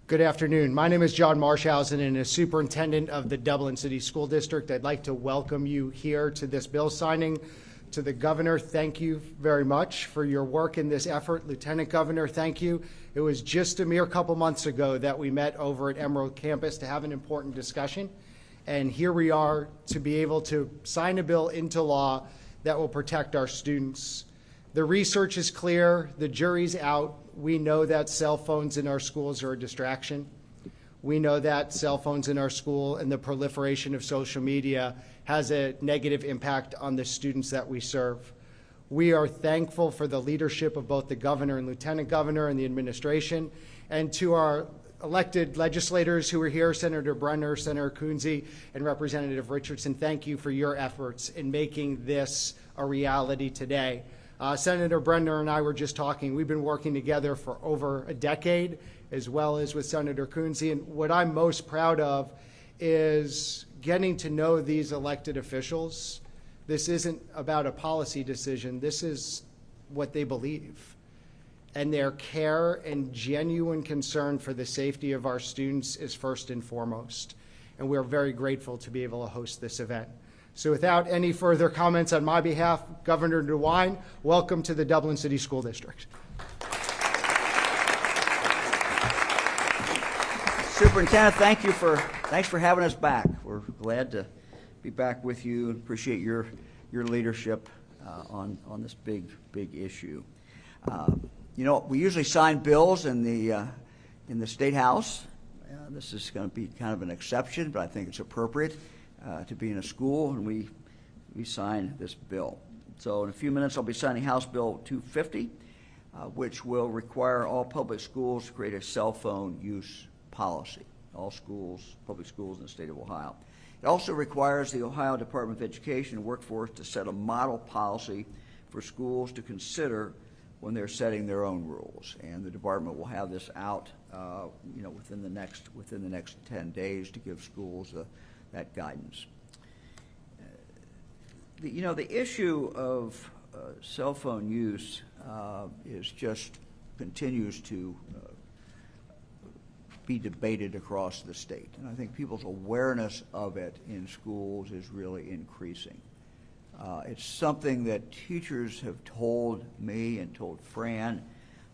Good afternoon. My name is John Marshausen, and as superintendent of the Dublin City School District, I'd like to welcome you here to this bill signing. To the governor, thank you very much for your work in this effort. Lieutenant Governor, thank you. It was just a mere couple months ago that we met over at Emerald Campus to have an important discussion, and here we are to be able to sign a bill into law that will protect our students. The research is clear, the jury's out. We know that cell phones in our schools are a distraction. We know that cell phones in our school and the proliferation of social media has a negative impact on the students that we serve. We are thankful for the leadership of both the governor and lieutenant governor and the administration, and to our elected legislators who are here, Senator Brenner, Senator Kunze, and Representative Richardson. Thank you for your efforts in making this a reality today. Senator Brenner and I were just talking. We've been working together for over a decade, as well as with Senator Kunze. And what I'm most proud of is getting to know these elected officials. This isn't about a policy decision. This is what they believe. And their care and genuine concern for the safety of our students is first and foremost. And we're very grateful to be able to host this event. So without any further comments on my behalf, Governor DeWine, welcome to the Dublin City School District. Superintendent, thanks for having us back. We're glad to be back with you and appreciate your leadership on this big issue. You know, we usually sign bills in the State House. This is going to be kind of an exception, but I think it's appropriate to be in a school, and we sign this bill. So in a few minutes, I'll be signing House Bill 250, which will require all public schools to create a cell phone use policy. All schools, public schools in the state of Ohio. It also requires the Ohio Department of Education and Workforce to set a model policy for schools to consider when they're setting their own rules. And the department will have this out, within the next 10 days to give schools that guidance. The issue of cell phone use continues to be debated across the state. And I think people's awareness of it in schools is really increasing. It's something that teachers have told me and told Fran,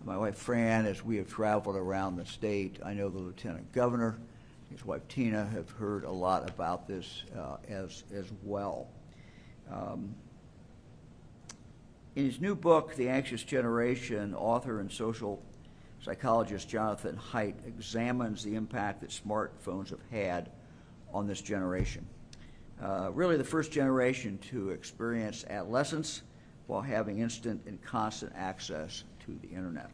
my wife Fran, as we have traveled around the state. I know the lieutenant governor, his wife Tina, have heard a lot about this as well. In his new book, The Anxious Generation, author and social psychologist Jonathan Haidt examines the impact that smartphones have had on this generation. Really the first generation to experience adolescence while having instant and constant access to the internet.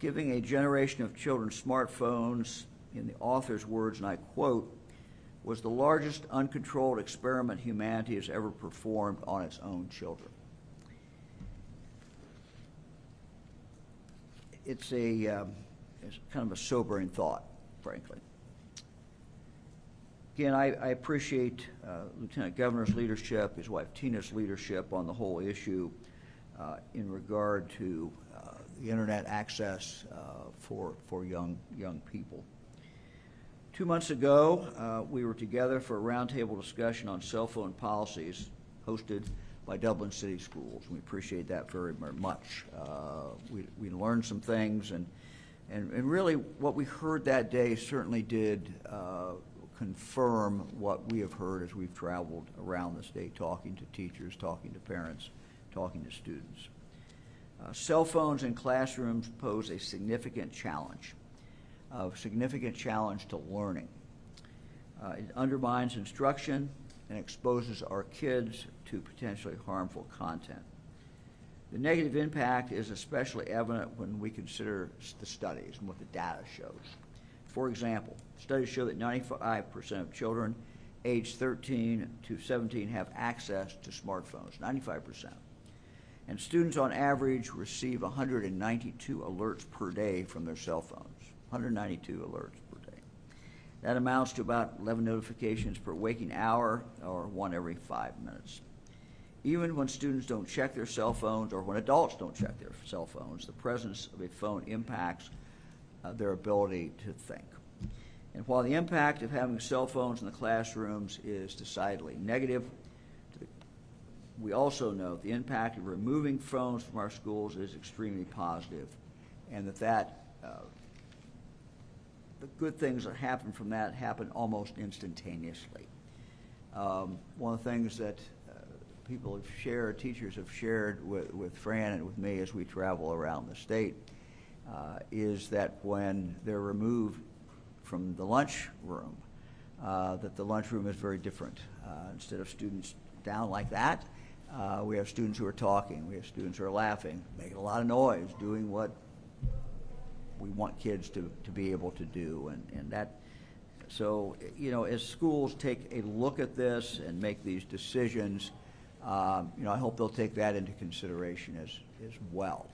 Giving a generation of children smartphones, in the author's words, and I quote, was the largest uncontrolled experiment humanity has ever performed on its own children. It's kind of a sobering thought, frankly. Again, I appreciate Lieutenant Governor's leadership, his wife Tina's leadership on the whole issue in regard to the internet access for young people. 2 months ago, we were together for a roundtable discussion on cell phone policies hosted by Dublin City Schools. We appreciate that very, very much. We learned some things, and really what we heard that day certainly did confirm what we have heard as we've traveled around the state, talking to teachers, talking to parents, talking to students. Cell phones in classrooms pose a significant challenge to learning. It undermines instruction and exposes our kids to potentially harmful content. The negative impact is especially evident when we consider the studies and what the data shows. For example, studies show that 95% of children aged 13 to 17 have access to smartphones, 95%. And students on average receive 192 alerts per day from their cell phones, 192 alerts per day. That amounts to about 11 notifications per waking hour, or one every 5 minutes. Even when students don't check their cell phones, or when adults don't check their cell phones, the presence of a phone impacts their ability to think. And while the impact of having cell phones in the classrooms is decidedly negative, we also know the impact of removing phones from our schools is extremely positive, and that the good things that happen from that happen almost instantaneously. One of the things that people have shared, teachers have shared with Fran and with me as we travel around the state, is that when they're removed from the lunchroom, that the lunchroom is very different. Instead of students down like that, we have students who are talking, we have students who are laughing, making a lot of noise, doing what we want kids to be able to do. And that, so, you know, as schools take a look at this and make these decisions, you know, I hope they'll take that into consideration as well.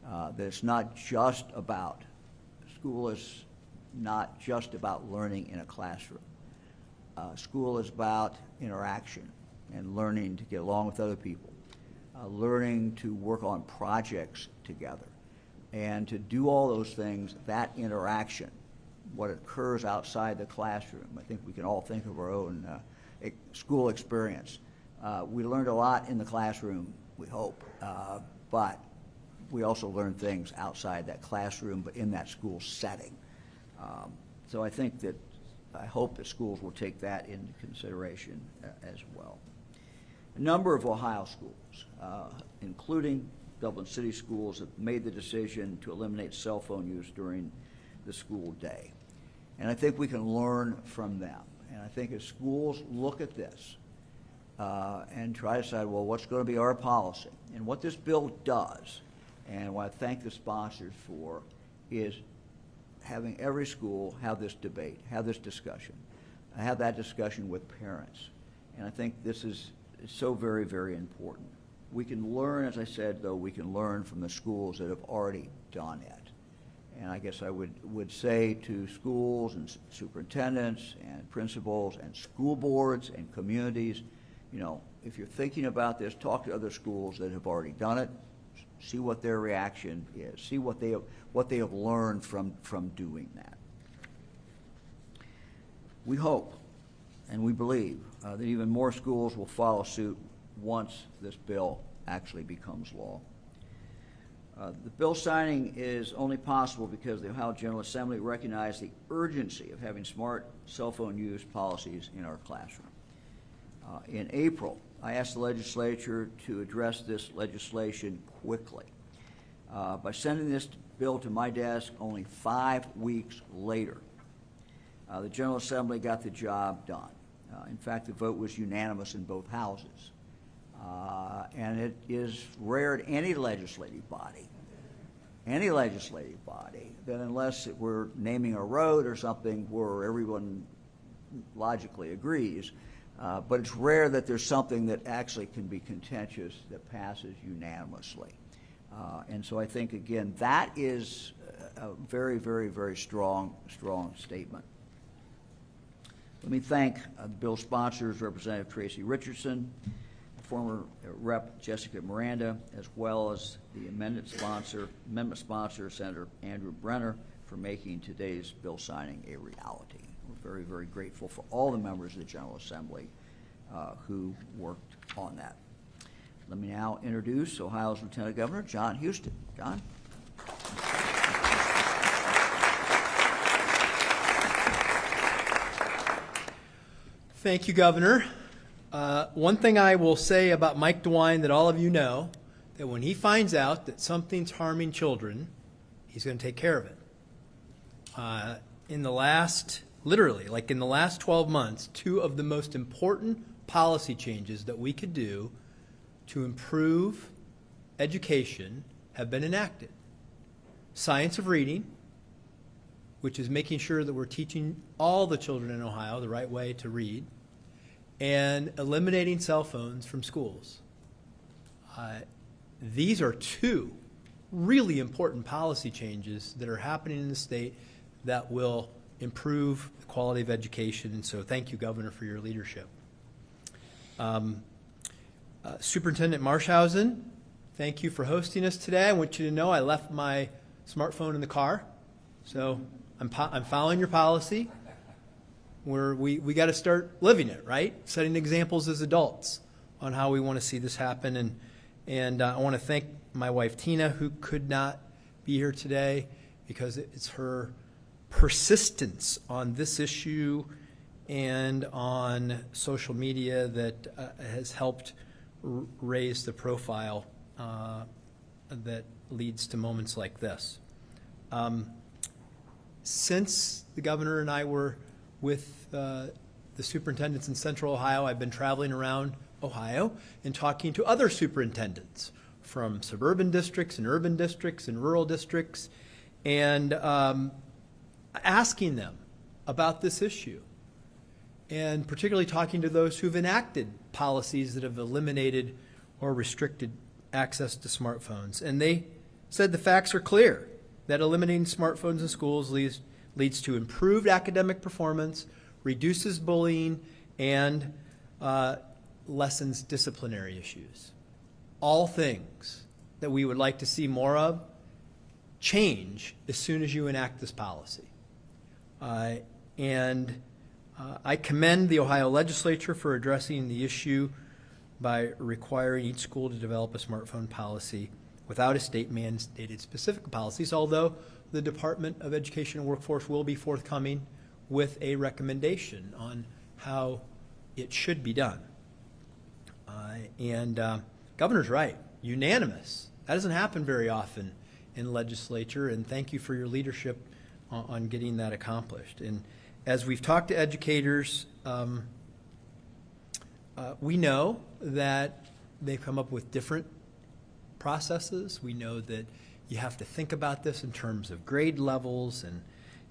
That it's not just about, school is not just about learning in a classroom. School is about interaction and learning to get along with other people, learning to work on projects together. And to do all those things, that interaction, what occurs outside the classroom, I think we can all think of our own school experience. We learned a lot in the classroom, we hope, but we also learn things outside that classroom, but in that school setting. So I think that, I hope that schools will take that into consideration as well. A number of Ohio schools, including Dublin City schools, have made the decision to eliminate cell phone use during the school day. And I think we can learn from them. And I think as schools look at this and try to decide, well, what's going to be our policy? And what this bill does, and what I thank the sponsors for, is having every school have this debate, have this discussion, have that discussion with parents. And I think this is so very, very important. We can learn, as I said, though, we can learn from the schools that have already done it. And I guess I would say to schools and superintendents and principals and school boards and communities, you know, if you're thinking about this, talk to other schools that have already done it, see what their reaction is, see what they have learned from doing that. We hope and we believe that even more schools will follow suit once this bill actually becomes law. The bill signing is only possible because the Ohio General Assembly recognized the urgency of having smart cell phone use policies in our classroom. In April, I asked the legislature to address this legislation quickly. By sending this bill to my desk only 5 weeks later, the General Assembly got the job done. In fact, the vote was unanimous in both houses. And it is rare at any legislative body, that unless we're naming a road or something where everyone logically agrees, but it's rare that there's something that actually can be contentious that passes unanimously. And so I think, again, that is a very, very, very strong statement. Let me thank the bill sponsors, Representative Tracy Richardson, former Rep. Jessica Miranda, as well as the amendment sponsor, Senator Andrew Brenner, for making today's bill signing a reality. We're very, very grateful for all the members of the General Assembly who worked on that. Let me now introduce Ohio's Lieutenant Governor, John Houston. John? Thank you, Governor. One thing I will say about Mike DeWine that all of you know, that when he finds out that something's harming children, he's going to take care of it. In the last 12 months, 2 of the most important policy changes that we could do to improve education have been enacted. Science of reading, which is making sure that we're teaching all the children in Ohio the right way to read, and eliminating cell phones from schools. These are 2 really important policy changes that are happening in the state that will improve the quality of education, and so thank you, Governor, for your leadership. Superintendent Marshausen, thank you for hosting us today. I want you to know I left my smartphone in the car, So I'm following your policy. We got to start living it, right? Setting examples as adults on how we want to see this happen. And I want to thank my wife, Tina, who could not be here today because it's her persistence on this issue and on social media that has helped raise the profile that leads to moments like this. Since the governor and I were with the superintendents in Central Ohio, I've been traveling around Ohio and talking to other superintendents from suburban districts and urban districts and rural districts, and asking them about this issue, and particularly talking to those who've enacted policies that have eliminated or restricted access to smartphones. And they said the facts are clear, that eliminating smartphones in schools leads to improved academic performance, reduces bullying, and lessens disciplinary issues. All things that we would like to see more of change as soon as you enact this policy. I commend the Ohio legislature for addressing the issue by requiring each school to develop a smartphone policy without a state-mandated specific policies, although the Department of Education and Workforce will be forthcoming with a recommendation on how it should be done. Governor's right, unanimous. That doesn't happen very often in legislature, and thank you for your leadership on getting that accomplished. And as we've talked to educators, we know that they've come up with different processes. We know that you have to think about this in terms of grade levels and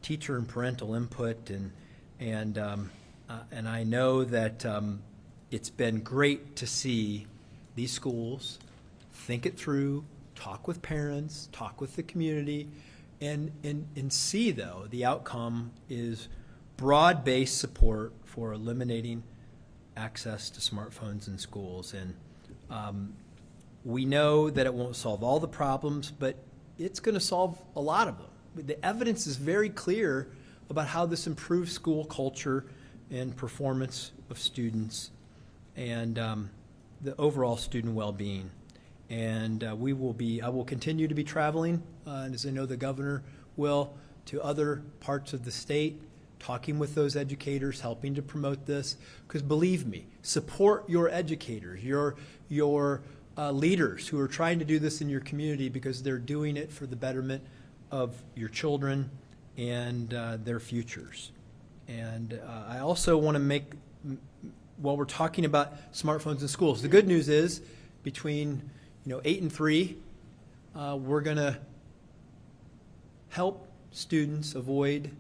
teacher and parental input, and I know that it's been great to see these schools think it through, talk with parents, talk with the community, and see, though, the outcome is broad-based support for eliminating access to smartphones in schools. And we know that it won't solve all the problems, but it's going to solve a lot of them. The evidence is very clear about how this improves school culture and performance of students and the overall student well-being. And I will continue to be traveling, and as I know the governor will, to other parts of the state, talking with those educators, helping to promote this. Because believe me, support your educators, your leaders who are trying to do this in your community, because they're doing it for the betterment of your children and their futures. And I also want to make, while we're talking about smartphones in schools, the good news is between 8 and 3, we're going to help students avoid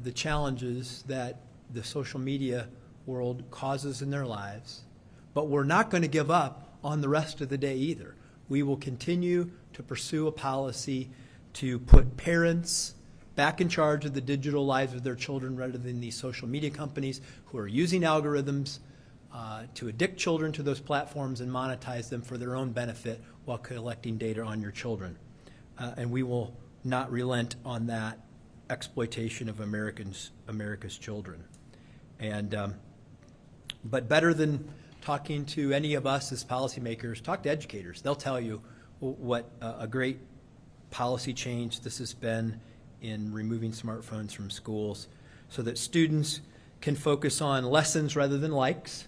the challenges that the social media world causes in their lives. But we're not going to give up on the rest of the day either. We will continue to pursue a policy to put parents back in charge of the digital lives of their children rather than these social media companies who are using algorithms to addict children to those platforms and monetize them for their own benefit while collecting data on your children. And we will not relent on that exploitation of America's children. And but better than talking to any of us as policymakers, talk to educators. They'll tell you what a great policy change this has been in removing smartphones from schools so that students can focus on lessons rather than likes,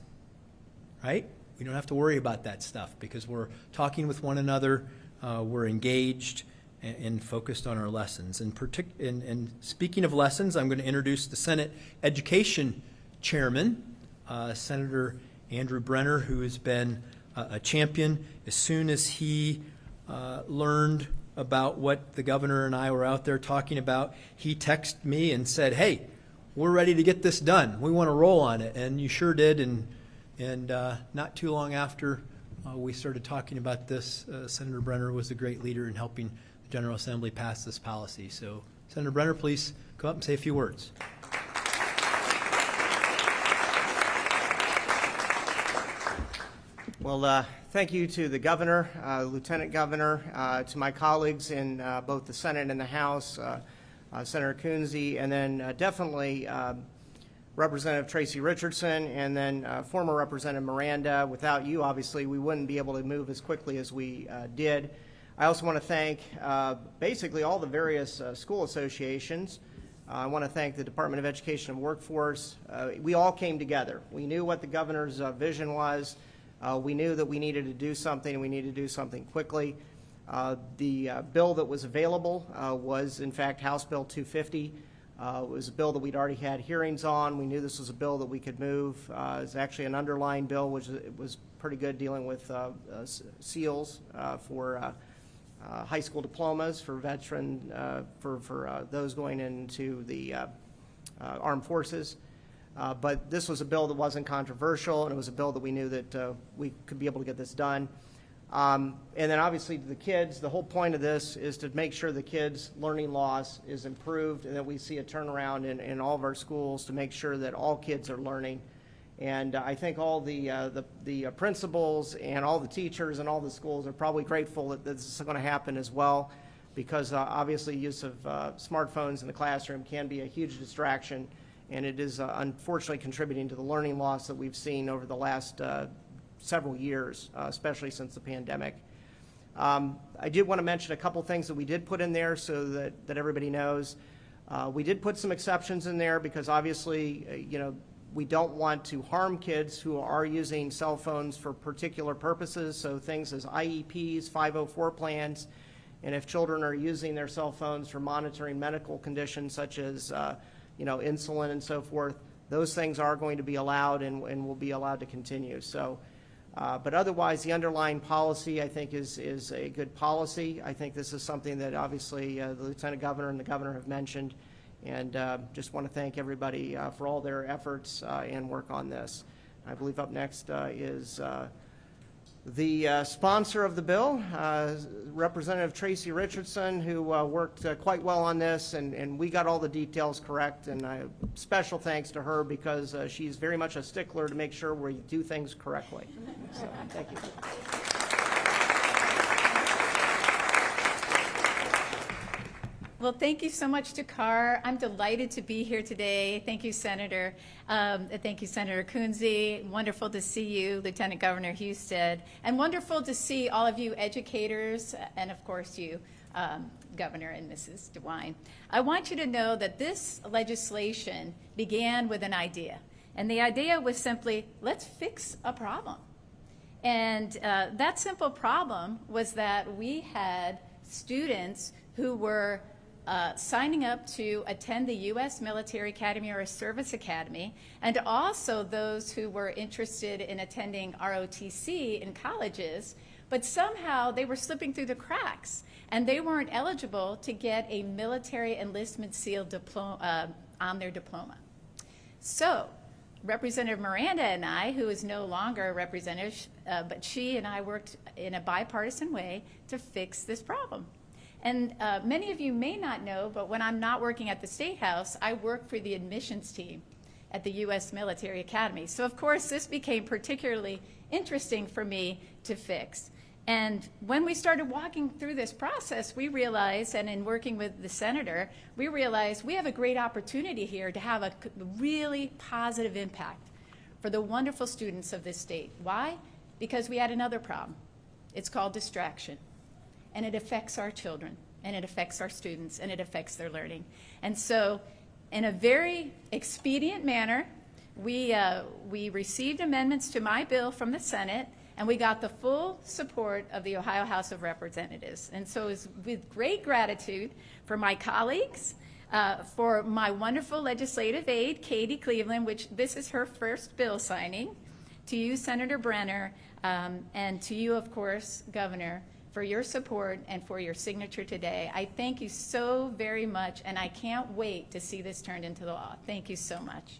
right? We don't have to worry about that stuff because we're talking with one another, we're engaged and focused on our lessons. And speaking of lessons, I'm going to introduce the Senate Education Chairman, Senator Andrew Brenner, who has been a champion. As soon as he learned about what the governor and I were out there talking about, he texted me and said, "Hey, we're ready to get this done. We want to roll on it." And you sure did. And not too long after we started talking about this, Senator Brenner was a great leader in helping the General Assembly pass this policy. So, Senator Brenner, please come up and say a few words. Well, thank you to the governor, lieutenant governor, to my colleagues in both the Senate and the House, Senator Coonsey, and then definitely Representative Tracy Richardson, and then former Representative Miranda. Without you, obviously, we wouldn't be able to move as quickly as we did. I also want to thank basically all the various school associations. I want to thank the Department of Education and Workforce. We all came together. We knew what the governor's vision was. We knew that we needed to do something, and we needed to do something quickly. The bill that was available was, in fact, House Bill 250. It was a bill that we'd already had hearings on. We knew this was a bill that we could move. It's actually an underlying bill, which was pretty good, dealing with SEALs for high school diplomas for veteran, for those going into the armed forces. But this was a bill that wasn't controversial, and it was a bill that we knew that we could be able to get this done. And then obviously the kids, the whole point of this is to make sure the kids' learning loss is improved, and that we see a turnaround in all of our schools to make sure that all kids are learning. And I think all the principals and all the teachers and all the schools are probably grateful that this is going to happen as well, because obviously use of smartphones in the classroom can be a huge distraction, and it is unfortunately contributing to the learning loss that we've seen over the last several years, especially since the pandemic. I did want to mention a couple things that we did put in there so that everybody knows. We did put some exceptions in there because obviously, we don't want to harm kids who are using cell phones for particular purposes, so things as IEPs, 504 plans, and if children are using their cell phones for monitoring medical conditions such as insulin and so forth, those things are going to be allowed and will be allowed to continue. So, but otherwise, the underlying policy, I think, is a good policy. I think this is something that obviously the lieutenant governor and the governor have mentioned, and just want to thank everybody for all their efforts and work on this. I believe up next is the sponsor of the bill, Representative Tracy Richardson, who worked quite well on this, and we got all the details correct, and special thanks to her because she's very much a stickler to make sure we do things correctly. So, thank you. Well, thank you so much to Carr. I'm delighted to be here today. Thank you, Senator. Thank you, Senator Coonsey. Wonderful to see you, Lieutenant Governor Husted. And wonderful to see all of you educators, and of course you, Governor and Mrs. DeWine. I want you to know that this legislation began with an idea. And the idea was simply, let's fix a problem. And that simple problem was that we had students who were signing up to attend the U.S. Military Academy or a service academy, and also those who were interested in attending ROTC in colleges, but somehow they were slipping through the cracks, and they weren't eligible to get a military enlistment seal diploma on their diploma. So Representative Miranda and I, who is no longer a representative, but she and I worked in a bipartisan way to fix this problem. And many of you may not know, but when I'm not working at the State House, I work for the admissions team at the U.S. Military Academy. So of course, this became particularly interesting for me to fix. And when we started walking through this process, we realized, and in working with the senator, we realized we have a great opportunity here to have a really positive impact for the wonderful students of this state. Why? Because we had another problem. It's called distraction. And it affects our children, and it affects our students, and it affects their learning. And so in a very expedient manner, we received amendments to my bill from the Senate, and we got the full support of the Ohio House of Representatives. And so it's with great gratitude for my colleagues, for my wonderful legislative aide, Katie Cleveland, which this is her first bill signing, to you, Senator Brenner, and to you, of course, Governor, for your support and for your signature today. I thank you so very much, and I can't wait to see this turned into law. Thank you so much.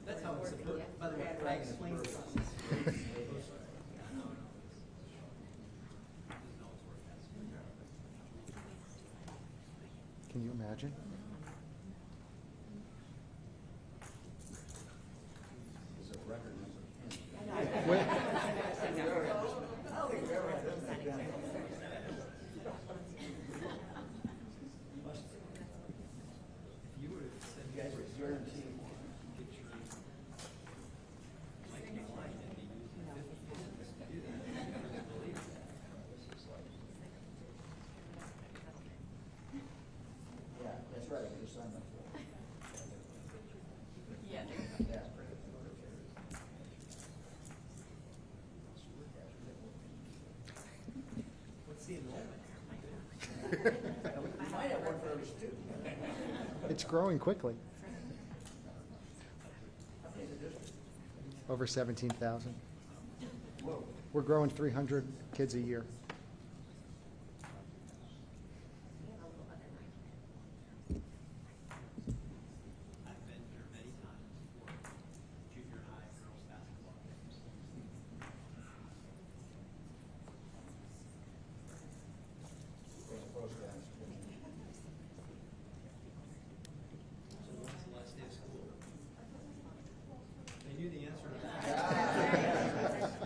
That's how it's supposed, by the way, I explained it. Can you imagine? Yeah, that's right, I could have signed up for it. Yeah. Yeah. What's the enrollment? We might have one for every student. It's growing quickly. Over 17,000. We're growing 300 kids a year. I've been here many times for junior high girls basketball games. So when's the last day of school? They knew the answer to that.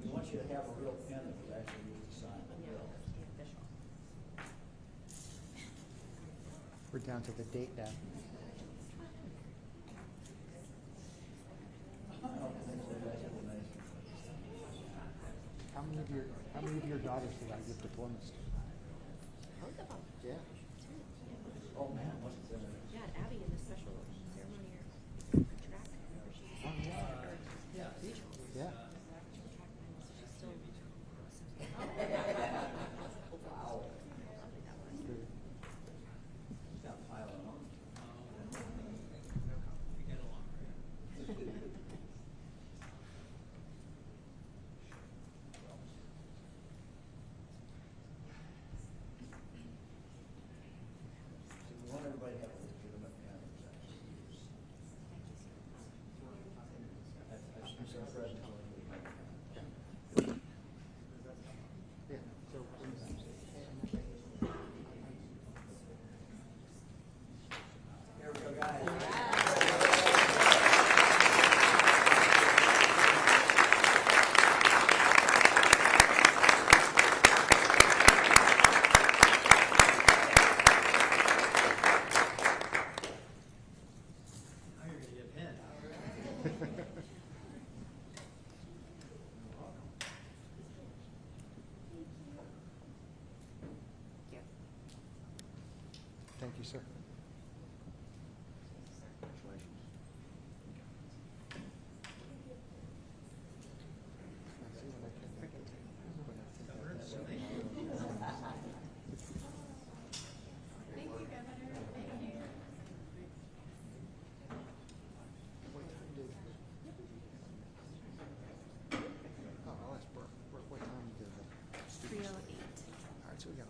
We want you to have a real pen that was actually used to sign the bill. We're down to the date now. How many of your daughters did I give diplomas to? Both of them. Yeah. Oh, man, must have been Yeah, Abby in the special ceremony or track, whenever she was Yeah. regional. Yeah. Track final, so she's still. Wow. Lovely that was. Got piling on. We get along, right? So we want everybody to have a legitimate pen that was actually used. I've seen some presidents only use my pen. Yeah. So, Here we go, guys. Now you're gonna get a pen. thank you, sir. Congratulations. Thank you, Governor. Thank you. Oh, I'll ask Brooke. Brooke, what time did the students? 3:08. All right, so we got